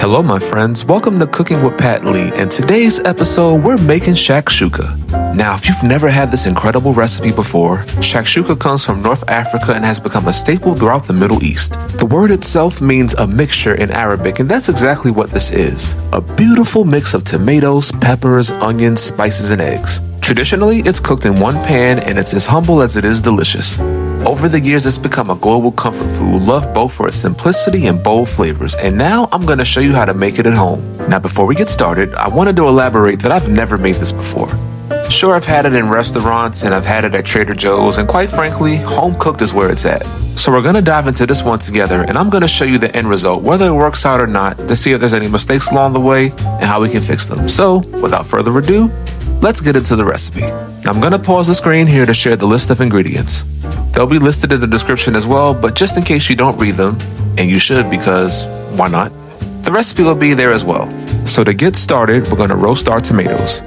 Hello, my friends. Welcome to Cooking with Pat Lee. And today's episode, we're making shakshuka. Now, if you've never had this incredible recipe before, shakshuka comes from North Africa and has become a staple throughout the Middle East. The word itself means a mixture in Arabic, and that's exactly what this is. A beautiful mix of tomatoes, peppers, onions, spices, and eggs. Traditionally, it's cooked in one pan, and it's as humble as it is delicious. Over the years, it's become a global comfort food, loved both for its simplicity and bold flavors. And now I'm going to show you how to make it at home. Now, before we get started, I wanted to elaborate that I've never made this before. Sure, I've had it in restaurants and I've had it at Trader Joe's, and quite frankly, home cooked is where it's at. So we're going to dive into this one together, and I'm going to show you the end result, whether it works out or not, to see if there's any mistakes along the way and how we can fix them. So, without further ado, let's get into the recipe. I'm going to pause the screen here to share the list of ingredients. They'll be listed in the description as well, but just in case you don't read them, and you should because why not, the recipe will be there as well. So to get started, we're going to roast our tomatoes.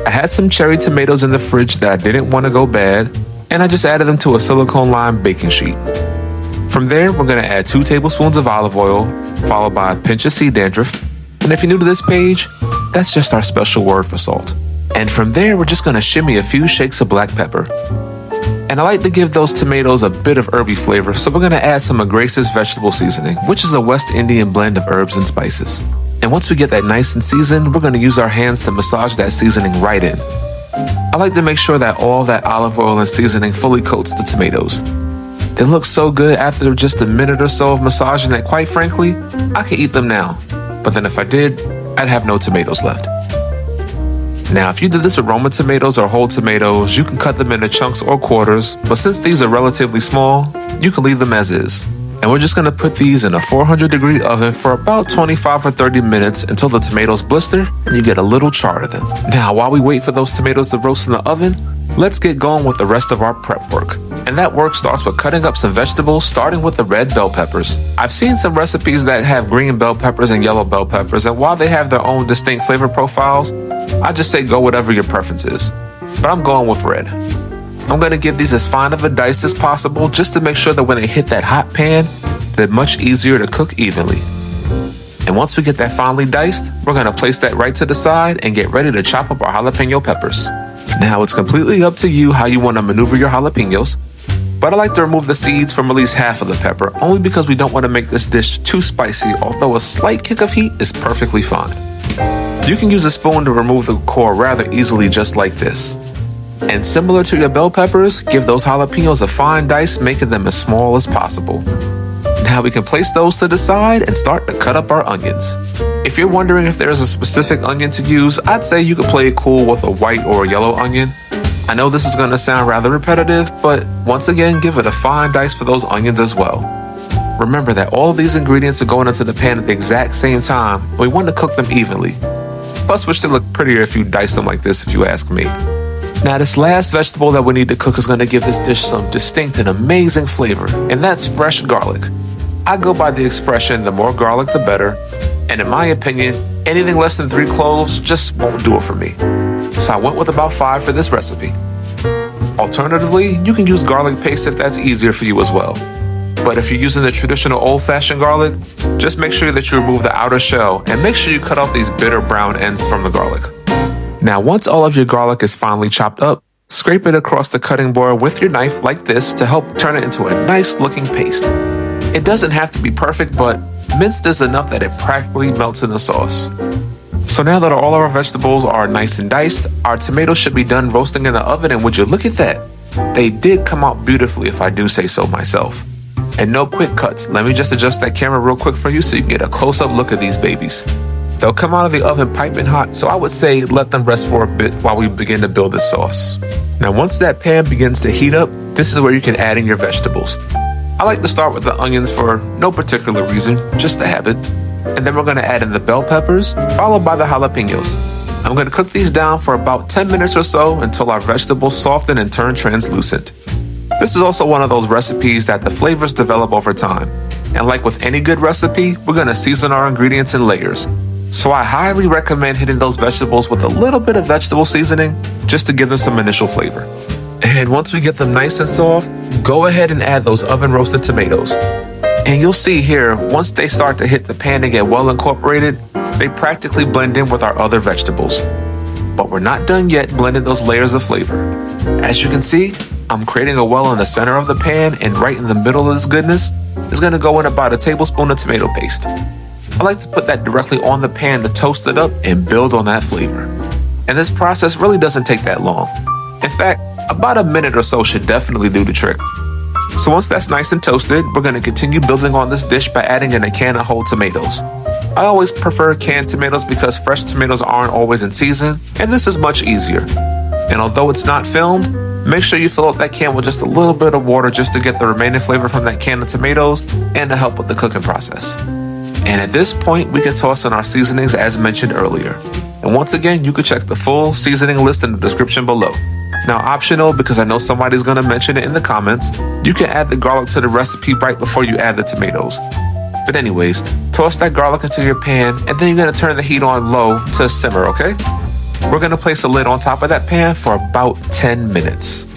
I had some cherry tomatoes in the fridge that I didn't want to go bad, and I just added them to a silicone lined baking sheet. From there, we're going to add 2 tablespoons of olive oil, followed by a pinch of sea dandruff. And if you're new to this page, that's just our special word for salt. And from there, we're just going to shimmy a few shakes of black pepper. And I like to give those tomatoes a bit of herby flavor, so we're going to add some of Grace's vegetable seasoning, which is a West Indian blend of herbs and spices. And once we get that nice and seasoned, we're going to use our hands to massage that seasoning right in. I like to make sure that all that olive oil and seasoning fully coats the tomatoes. They look so good after just a minute or so of massaging that, quite frankly, I could eat them now. But then if I did, I'd have no tomatoes left. Now, if you did this with Roma tomatoes or whole tomatoes, you can cut them into chunks or quarters, but since these are relatively small, you can leave them as is. And we're just going to put these in a 400-degree oven for about 25 or 30 minutes until the tomatoes blister and you get a little char to them. Now, while we wait for those tomatoes to roast in the oven, let's get going with the rest of our prep work. And that work starts with cutting up some vegetables, starting with the red bell peppers. I've seen some recipes that have green bell peppers and yellow bell peppers, and while they have their own distinct flavor profiles, I just say go whatever your preference is. But I'm going with red. I'm going to give these as fine of a dice as possible just to make sure that when they hit that hot pan, they're much easier to cook evenly. And once we get that finely diced, we're going to place that right to the side and get ready to chop up our jalapeno peppers. Now, it's completely up to you how you want to maneuver your jalapenos, but I like to remove the seeds from at least half of the pepper, only because we don't want to make this dish too spicy, although a slight kick of heat is perfectly fine. You can use a spoon to remove the core rather easily, just like this. And similar to your bell peppers, give those jalapenos a fine dice, making them as small as possible. Now we can place those to the side and start to cut up our onions. If you're wondering if there's a specific onion to use, I'd say you could play it cool with a white or a yellow onion. I know this is going to sound rather repetitive, but once again, give it a fine dice for those onions as well. Remember that all of these ingredients are going into the pan at the exact same time, and we want to cook them evenly. Plus, which they look prettier if you dice them like this, if you ask me. Now, this last vegetable that we need to cook is going to give this dish some distinct and amazing flavor, and that's fresh garlic. I go by the expression, the more garlic, the better. And in my opinion, anything less than 3 cloves just won't do it for me. So I went with about 5 for this recipe. Alternatively, you can use garlic paste if that's easier for you as well. But if you're using the traditional old-fashioned garlic, just make sure that you remove the outer shell and make sure you cut off these bitter brown ends from the garlic. Now, once all of your garlic is finely chopped up, scrape it across the cutting board with your knife like this to help turn it into a nice-looking paste. It doesn't have to be perfect, but minced is enough that it practically melts in the sauce. So now that all of our vegetables are nice and diced, our tomatoes should be done roasting in the oven, and would you look at that? They did come out beautifully, if I do say so myself. And no quick cuts. Let me just adjust that camera real quick for you so you can get a close-up look at these babies. They'll come out of the oven piping hot, so I would say let them rest for a bit while we begin to build this sauce. Now, once that pan begins to heat up, this is where you can add in your vegetables. I like to start with the onions for no particular reason, just a habit. And then we're going to add in the bell peppers, followed by the jalapenos. I'm going to cook these down for about 10 minutes or so until our vegetables soften and turn translucent. This is also one of those recipes that the flavors develop over time. And like with any good recipe, we're going to season our ingredients in layers. So I highly recommend hitting those vegetables with a little bit of vegetable seasoning just to give them some initial flavor. And once we get them nice and soft, go ahead and add those oven roasted tomatoes. And you'll see here, once they start to hit the pan and get well incorporated, they practically blend in with our other vegetables. But we're not done yet blending those layers of flavor. As you can see, I'm creating a well in the center of the pan, and right in the middle of this goodness is going to go in about a tablespoon of tomato paste. I like to put that directly on the pan to toast it up and build on that flavor. And this process really doesn't take that long. In fact, about a minute or so should definitely do the trick. So once that's nice and toasted, we're going to continue building on this dish by adding in a can of whole tomatoes. I always prefer canned tomatoes because fresh tomatoes aren't always in season, and this is much easier. And although it's not filmed, make sure you fill up that can with just a little bit of water just to get the remaining flavor from that can of tomatoes and to help with the cooking process. And at this point, we can toss in our seasonings as mentioned earlier. And once again, you can check the full seasoning list in the description below. Now, optional, because I know somebody's going to mention it in the comments, you can add the garlic to the recipe right before you add the tomatoes. But anyways, toss that garlic into your pan, and then you're going to turn the heat on low to simmer, okay? We're going to place a lid on top of that pan for about 10 minutes.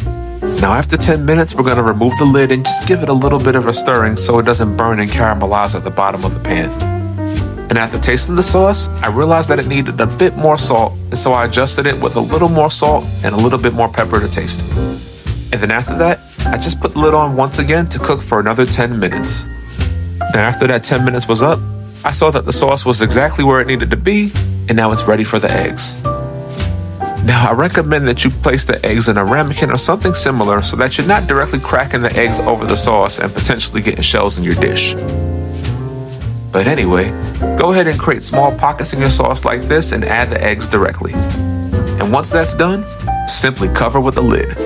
Now, after 10 minutes, we're going to remove the lid and just give it a little bit of a stirring so it doesn't burn and caramelize at the bottom of the pan. And after tasting the sauce, I realized that it needed a bit more salt, and so I adjusted it with a little more salt and a little bit more pepper to taste. And then after that, I just put the lid on once again to cook for another 10 minutes. Now after that 10 minutes was up, I saw that the sauce was exactly where it needed to be, and now it's ready for the eggs. Now I recommend that you place the eggs in a ramekin or something similar so that you're not directly cracking the eggs over the sauce and potentially getting shells in your dish. But anyway, go ahead and create small pockets in your sauce like this and add the eggs directly. And once that's done, simply cover with a lid.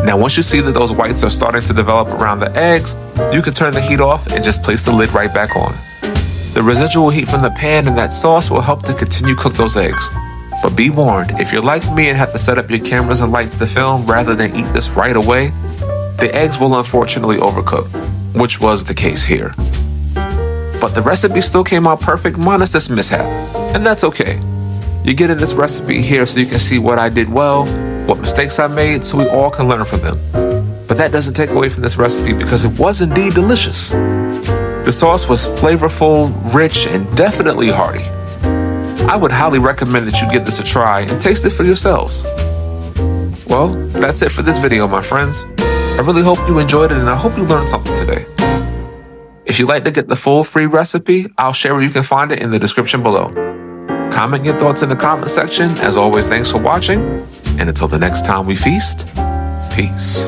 Now once you see that those whites are starting to develop around the eggs, you can turn the heat off and just place the lid right back on. The residual heat from the pan and that sauce will help to continue cook those eggs. But be warned, if you're like me and have to set up your cameras and lights to film rather than eat this right away, the eggs will unfortunately overcook, which was the case here. But the recipe still came out perfect minus this mishap, and that's okay. You're getting this recipe here so you can see what I did well, what mistakes I made, so we all can learn from them. But that doesn't take away from this recipe because it was indeed delicious. The sauce was flavorful, rich, and definitely hearty. I would highly recommend that you give this a try and taste it for yourselves. Well, that's it for this video, my friends. I really hope you enjoyed it and I hope you learned something today. If you'd like to get the full free recipe, I'll share where you can find it in the description below. Comment your thoughts in the comment section. As always, thanks for watching. And until the next time we feast, peace.